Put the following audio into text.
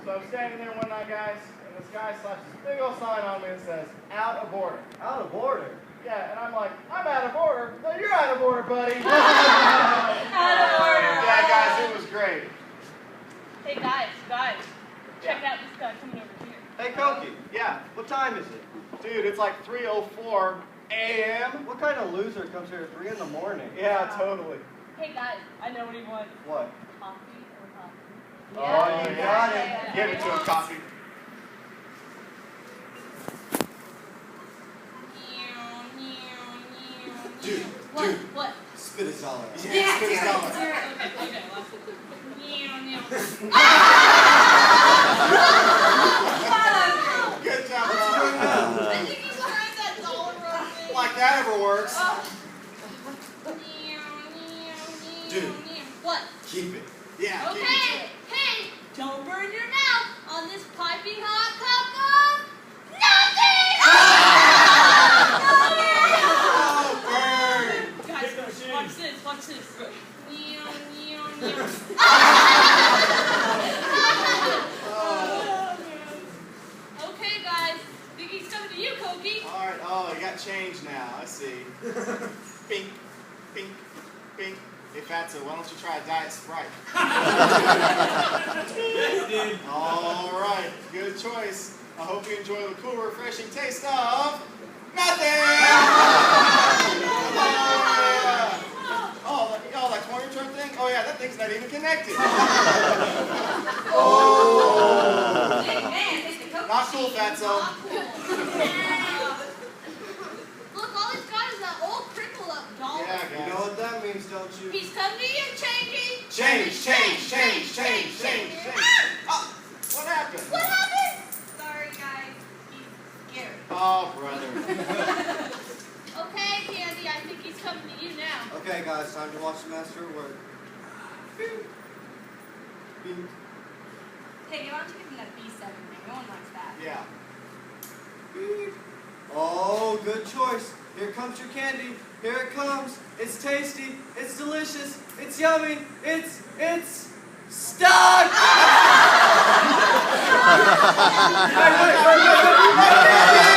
So I'm standing there one night, guys, and this guy slaps this big old sign on me that says, out of order. Out of order? Yeah, and I'm like, I'm out of order? No, you're out of order, buddy. Out of order. Yeah, guys, it was great. Hey, guys, check out this guy coming over here. Hey, Koki. Yeah, what time is it? Dude, it's like 3:04 a.m. What kind of loser comes here at 3 in the morning? Yeah, totally. Hey, guys, I know what he wants. What? Coffee or coffee? Oh, you got it. Give it to him, coffee. Dude, What? spit a dollar. Yeah, spit his dollar. Okay, Good job, bro. I think he's trying that dollar roll thing. Like that ever works. Dude. What? Keep it. Yeah, keep it. Okay, hey, don't burn your mouth on this piping hot cup of nothing! Oh, burn. Guys, watch this. Okay, guys, think he's coming to you, Koki. All right, oh, you got change now. I see. Pink, pink, pink. Hey, Fatso, why don't you try a Diet Sprite? All right, good choice. I hope you enjoy the cool, refreshing taste of nothing! Oh, that corner turn thing? Oh, yeah, that thing's not even connected. Oh! Not cool, Fatso. Look, all he's got is that old cripple up dollar. Yeah, guys. You know what that means, don't you? He's come to you, changing. Change. Oh, what happened? What happened? Sorry, guys. He's scared. Oh, brother. Okay, Candy, I think he's coming to you now. Okay, guys, time to watch the master at work. Hey, you want to give him that B7 thing? No one likes that. Yeah. Oh, good choice. Here comes your candy. Here it comes. It's tasty. It's delicious. It's yummy. It's stuck! Hey, wait.